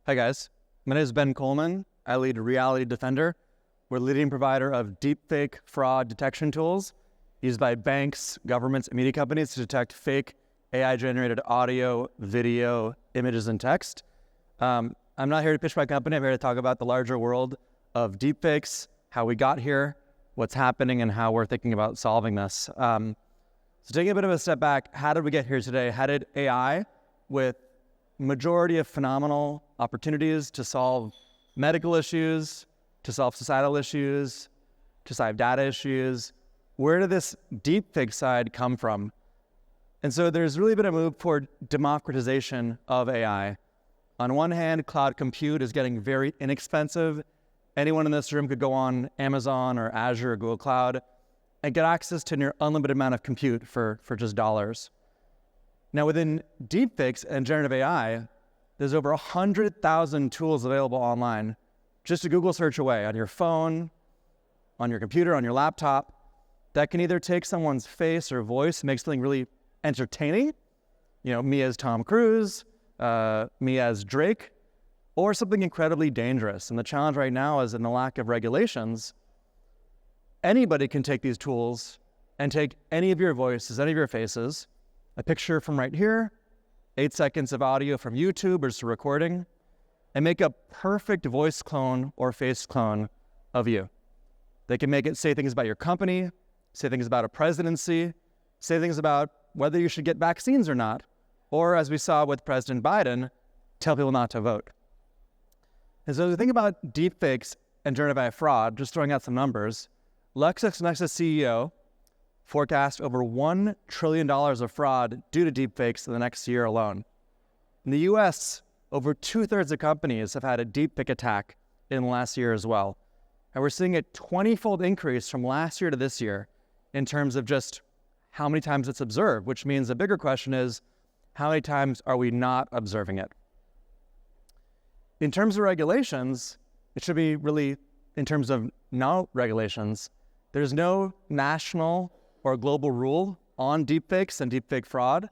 Hi guys, my name is Ben Colman. I lead Reality Defender. We're a leading provider of deepfake fraud detection tools used by banks, governments, and media companies to detect fake AI-generated audio, video, images, and text. I'm not here to pitch my company. I'm here to talk about the larger world of deepfakes, how we got here, what's happening, and how we're thinking about solving this. So taking a bit of a step back, how did we get here today? How did AI, with majority of phenomenal opportunities to solve medical issues, to solve societal issues, to solve data issues, where did this deepfake side come from? And so there's really been a move toward democratization of AI. On one hand, cloud compute is getting very inexpensive. Anyone in this room could go on Amazon or Azure or Google Cloud and get access to near unlimited amount of compute for just dollars. Now within deepfakes and generative AI, there's over 100,000 tools available online, just a Google search away on your phone, on your computer, on your laptop, that can either take someone's face or voice and make something really entertaining, me as Tom Cruise, me as Drake, or something incredibly dangerous. And the challenge right now is in the lack of regulations. Anybody can take these tools and take any of your voices, any of your faces, a picture from right here, 8 seconds of audio from YouTube or just a recording, and make a perfect voice clone or face clone of you. They can make it say things about your company, say things about a presidency, say things about whether you should get vaccines or not, or as we saw with President Biden, tell people not to vote. And so as we think about deepfakes and generative AI fraud, just throwing out some numbers, LexisNexis CEO forecast over $1 trillion of fraud due to deepfakes in the next year alone. In the US, over 2/3 of companies have had a deepfake attack in the last year as well. And we're seeing a 20-fold increase from last year to this year in terms of just how many times it's observed, which means the bigger question is, how many times are we not observing it? In terms of regulations, it should be really, in terms of no regulations, there's no national or global rule on deepfakes and deepfake fraud.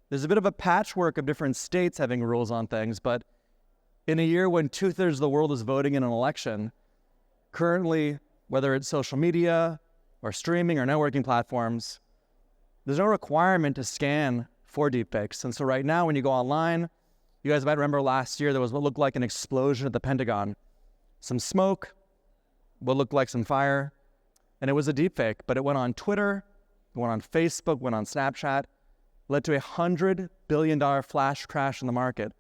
There's a bit of a patchwork of different states having rules on things, but in a year when 2/3 of the world is voting in an election, currently, whether it's social media or streaming or networking platforms, there's no requirement to scan for deepfakes. And so right now, when you go online, you guys might remember last year, there was what looked like an explosion at the Pentagon. Some smoke, what looked like some fire, and it was a deepfake, but it went on Twitter, it went on Facebook, went on Snapchat, led to a $100 billion flash crash in the market.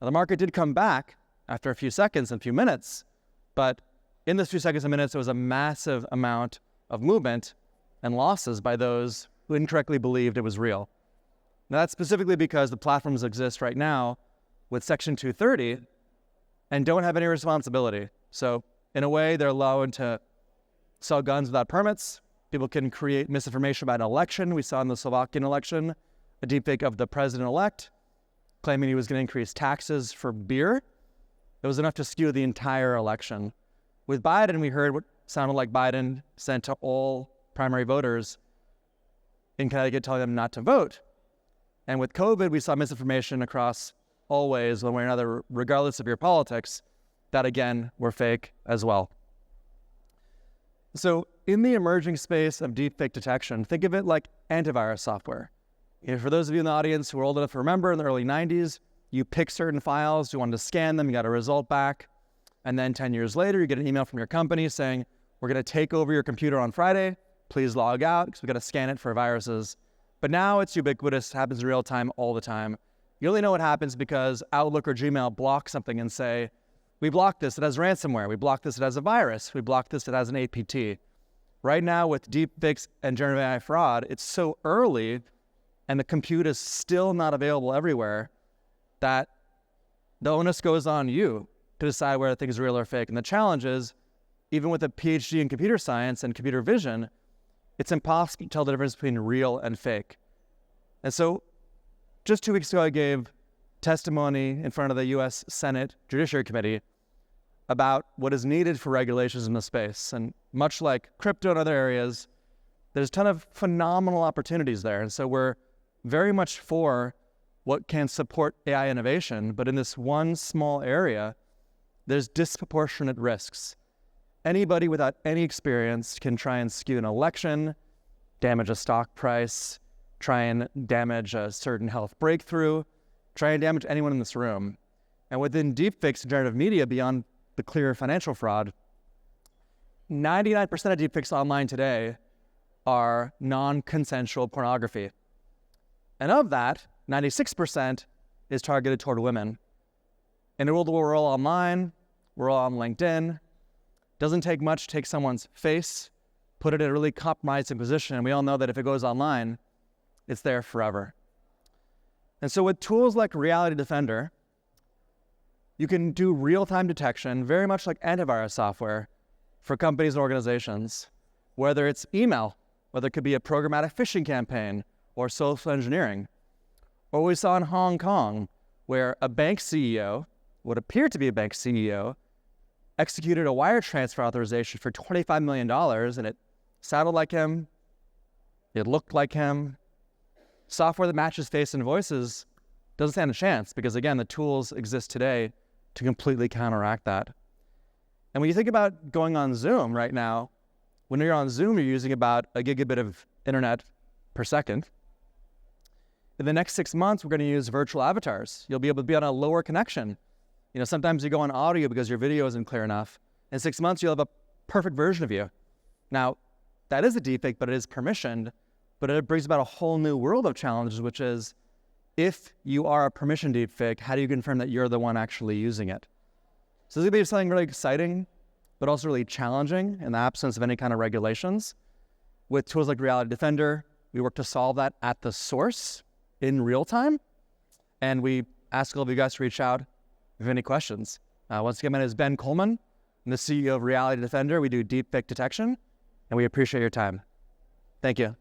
Now, the market did come back after a few seconds and a few minutes, but in those few seconds and minutes, there was a massive amount of movement and losses by those who incorrectly believed it was real. Now, that's specifically because the platforms exist right now with Section 230 and don't have any responsibility. So in a way, they're allowed to sell guns without permits. People can create misinformation about an election. We saw in the Slovakian election a deepfake of the president-elect claiming he was going to increase taxes for beer. It was enough to skew the entire election. With Biden, we heard what sounded like Biden sent to all primary voters in Connecticut telling them not to vote. And with COVID, we saw misinformation across all ways, one way or another, regardless of your politics, that again were fake as well. So in the emerging space of deepfake detection, think of it like antivirus software. For those of you in the audience who are old enough to remember, in the early 90s, you picked certain files, you wanted to scan them, you got a result back, and then 10 years later, you get an email from your company saying, we're going to take over your computer on Friday, please log out, because we've got to scan it for viruses. But now it's ubiquitous, happens in real time all the time. You only know what happens because Outlook or Gmail block something and say, we blocked this, it has ransomware. We blocked this, it has a virus. We blocked this, it has an APT. Right now with deepfakes and generative AI fraud, it's so early and the compute is still not available everywhere that the onus goes on you to decide whether things are real or fake. And the challenge is, even with a PhD in computer science and computer vision, it's impossible to tell the difference between real and fake. And so just 2 weeks ago, I gave testimony in front of the US Senate Judiciary Committee about what is needed for regulations in the space. And much like crypto and other areas, there's a ton of phenomenal opportunities there. And so we're very much for what can support AI innovation, but in this one small area, there's disproportionate risks. Anybody without any experience can try and skew an election, damage a stock price, try and damage a certain health breakthrough, try and damage anyone in this room. And within deepfakes and generative media, beyond the clear financial fraud, 99% of deepfakes online today are non-consensual pornography. And of that, 96% is targeted toward women. In a world where we're all online, we're all on LinkedIn, doesn't take much to take someone's face, put it in a really compromising position, and we all know that if it goes online, it's there forever. And so with tools like Reality Defender, you can do real-time detection, very much like antivirus software, for companies and organizations, whether it's email, whether it could be a programmatic phishing campaign or social engineering. Or we saw in Hong Kong, where a bank CEO, what appeared to be a bank CEO, executed a wire transfer authorization for $25 million, and it sounded like him, it looked like him. Software that matches face and voices doesn't stand a chance because, again, the tools exist today to completely counteract that. And when you think about going on Zoom right now, when you're on Zoom, you're using about a gigabit of internet per second. In the next 6 months, we're going to use virtual avatars. You'll be able to be on a lower connection. You know, sometimes you go on audio because your video isn't clear enough. In 6 months, you'll have a perfect version of you. Now, that is a deepfake, but it is permissioned. But it brings about a whole new world of challenges, which is, if you are a permission deepfake, how do you confirm that you're the one actually using it? So this is going to be something really exciting, but also really challenging in the absence of any kind of regulations. With tools like Reality Defender, we work to solve that at the source in real time. And we ask all of you guys to reach out if you have any questions. Once again, my name is Ben Colman. I'm the CEO of Reality Defender. We do deepfake detection, and we appreciate your time. Thank you.